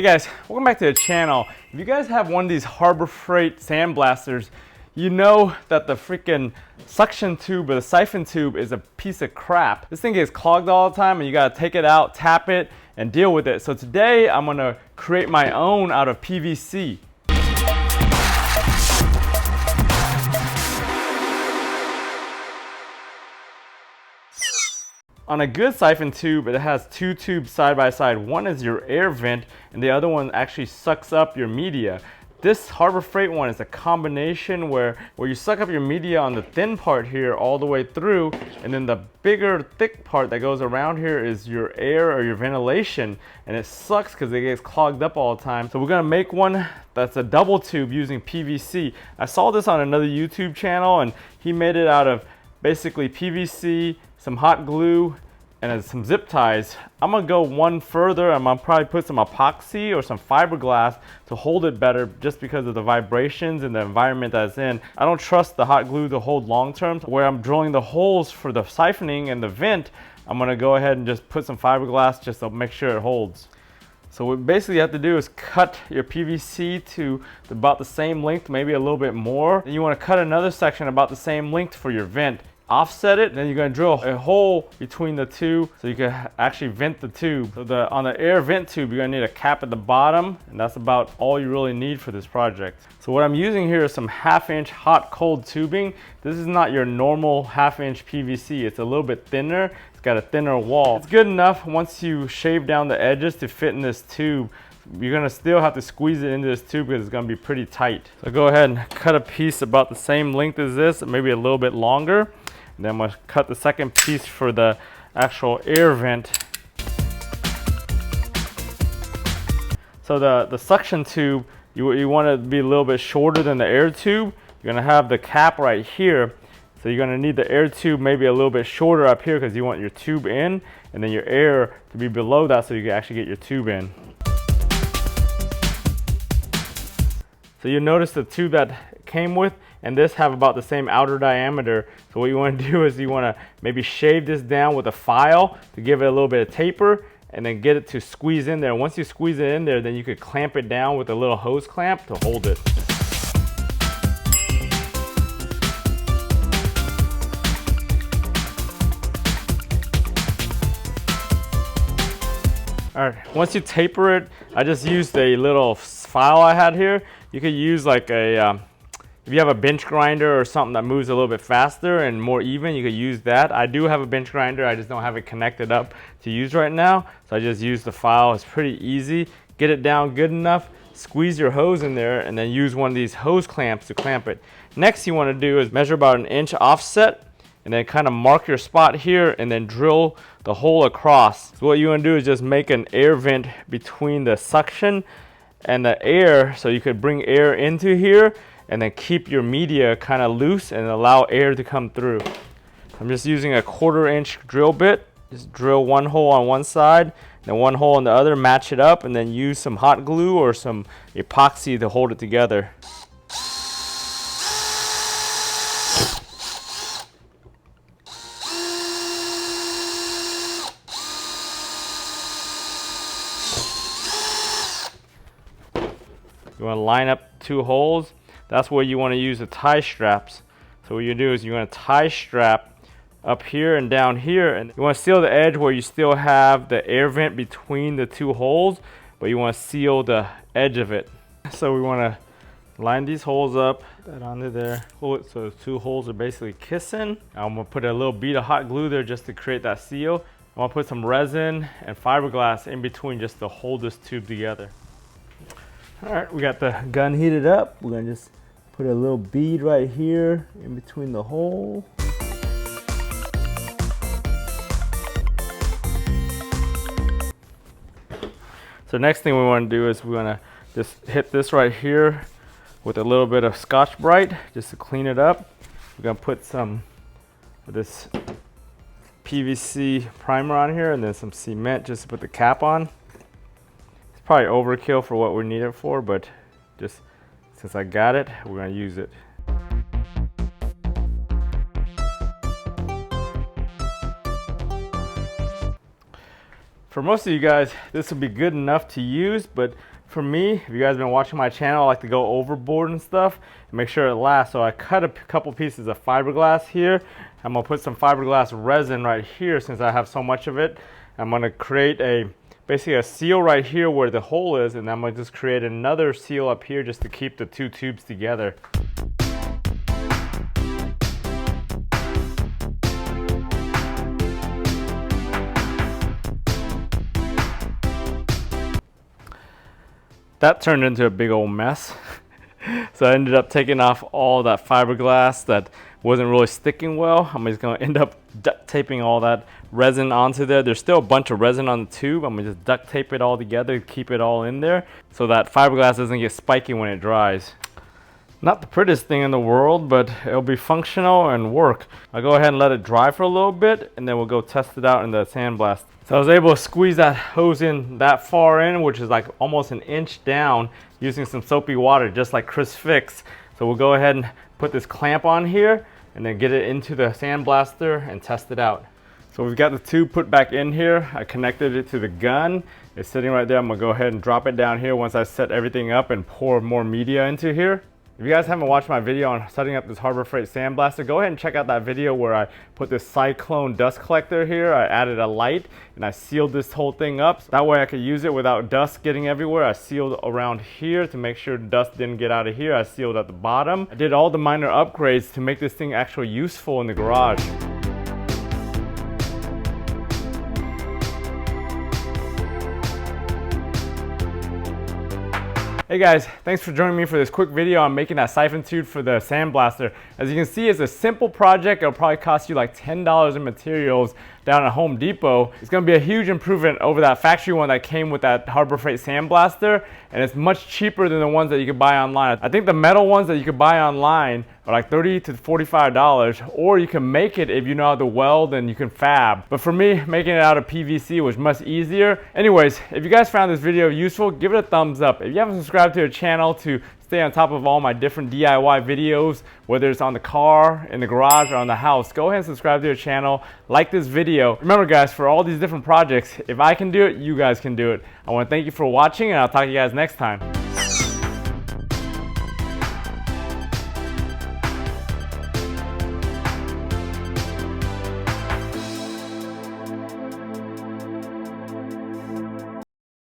Hey guys, welcome back to the channel. If you guys have one of these Harbor Freight sandblasters, you know that the freaking suction tube or the siphon tube is a piece of crap. This thing gets clogged all the time and you gotta take it out, tap it, and deal with it. So today I'm gonna create my own out of PVC. On a good siphon tube, it has two tubes side by side. One is your air vent and the other one actually sucks up your media. This Harbor Freight one is a combination where you suck up your media on the thin part here all the way through, and then the bigger thick part that goes around here is your air or your ventilation, and it sucks because it gets clogged up all the time. So we're gonna make one that's a double tube using PVC. I saw this on another YouTube channel and he made it out of basically PVC, some hot glue, and some zip ties. I'm gonna go one further. I'm gonna probably put some epoxy or some fiberglass to hold it better just because of the vibrations and the environment that it's in. I don't trust the hot glue to hold long term. Where I'm drilling the holes for the siphoning and the vent, I'm gonna go ahead and just put some fiberglass just to make sure it holds. So what basically you have to do is cut your PVC to about the same length, maybe a little bit more. Then you wanna cut another section about the same length for your vent. Offset it, then you're gonna drill a hole between the two so you can actually vent the tube. So on the air vent tube, you're gonna need a cap at the bottom, and that's about all you really need for this project. So what I'm using here is some 1/2 inch hot cold tubing. This is not your normal 1/2 inch PVC. It's a little bit thinner. It's got a thinner wall. It's good enough once you shave down the edges to fit in this tube. You're gonna still have to squeeze it into this tube because it's gonna be pretty tight. So go ahead and cut a piece about the same length as this, maybe a little bit longer. And then I'm gonna cut the second piece for the actual air vent. So the suction tube, you want it to be a little bit shorter than the air tube. You're gonna have the cap right here. So you're gonna need the air tube maybe a little bit shorter up here because you want your tube in, and then your air to be below that so you can actually get your tube in. So you notice the tube that came with and this have about the same outer diameter. So what you want to do is you want to maybe shave this down with a file to give it a little bit of taper and then get it to squeeze in there. Once you squeeze it in there, then you could clamp it down with a little hose clamp to hold it. All right, once you taper it, I just used a little file I had here. You could use like if you have a bench grinder or something that moves a little bit faster and more even, you could use that. I do have a bench grinder, I just don't have it connected up to use right now. So I just use the file, it's pretty easy. Get it down good enough, squeeze your hose in there, and then use one of these hose clamps to clamp it. Next you wanna do is measure about 1 inch offset, and then kind of mark your spot here and then drill the hole across. So what you wanna do is just make an air vent between the suction and the air, so you could bring air into here and then keep your media kind of loose and allow air to come through. I'm just using a 1/4 inch drill bit. Just drill one hole on one side, then one hole on the other, match it up, and then use some hot glue or some epoxy to hold it together. You want to line up 2 holes. That's where you want to use the tie straps. So what you do is you want to tie strap up here and down here, and you want to seal the edge where you still have the air vent between the 2 holes, but you want to seal the edge of it. So we want to line these holes up, put that onto there, hold it so the 2 holes are basically kissing. I'm going to put a little bead of hot glue there just to create that seal. I'm going to put some resin and fiberglass in between just to hold this tube together. All right, we got the gun heated up. We're gonna just put a little bead right here in between the hole. So next thing we want to do is we want to just hit this right here with a little bit of Scotch-Brite just to clean it up. We're gonna put some of this PVC primer on here and then some cement just to put the cap on. Probably overkill for what we need it for, but just since I got it, we're gonna use it. For most of you guys, this will be good enough to use, but for me, if you guys have been watching my channel, I like to go overboard and stuff and make sure it lasts. So I cut a couple pieces of fiberglass here. I'm gonna put some fiberglass resin right here since I have so much of it. I'm gonna create basically a seal right here where the hole is, and I'm gonna just create another seal up here just to keep the two tubes together. That turned into a big old mess. So I ended up taking off all that fiberglass that wasn't really sticking well. I'm just gonna end up duct taping all that resin onto there. There's still a bunch of resin on the tube. I'm gonna just duct tape it all together to keep it all in there so that fiberglass doesn't get spiky when it dries. Not the prettiest thing in the world, but it'll be functional and work. I'll go ahead and let it dry for a little bit, and then we'll go test it out in the sandblast. So I was able to squeeze that hose in that far in, which is like almost an inch down, using some soapy water, just like Chris fixed. So we'll go ahead and put this clamp on here, and then get it into the sandblaster and test it out. So we've got the tube put back in here. I connected it to the gun. It's sitting right there. I'm gonna go ahead and drop it down here once I set everything up and pour more media into here. If you guys haven't watched my video on setting up this Harbor Freight sandblaster, go ahead and check out that video where I put this cyclone dust collector here. I added a light and I sealed this whole thing up. That way I could use it without dust getting everywhere. I sealed around here to make sure dust didn't get out of here. I sealed at the bottom. I did all the minor upgrades to make this thing actually useful in the garage. Hey guys, thanks for joining me for this quick video on making that siphon tube for the sandblaster. As you can see, it's a simple project. It'll probably cost you like $10 in materials down at Home Depot. It's gonna be a huge improvement over that factory one that came with that Harbor Freight sandblaster, and it's much cheaper than the ones that you could buy online. I think the metal ones that you could buy online are like $30 to $45, or you can make it if you know how to weld and you can fab. But for me, making it out of PVC was much easier. Anyways, if you guys found this video useful, give it a thumbs up. If you haven't subscribed to the channel to stay on top of all my different DIY videos, whether it's on the car, in the garage, or on the house, go ahead and subscribe to the channel, like this video. Remember guys, for all these different projects, if I can do it, you guys can do it. I want to thank you for watching, and I'll talk to you guys next time.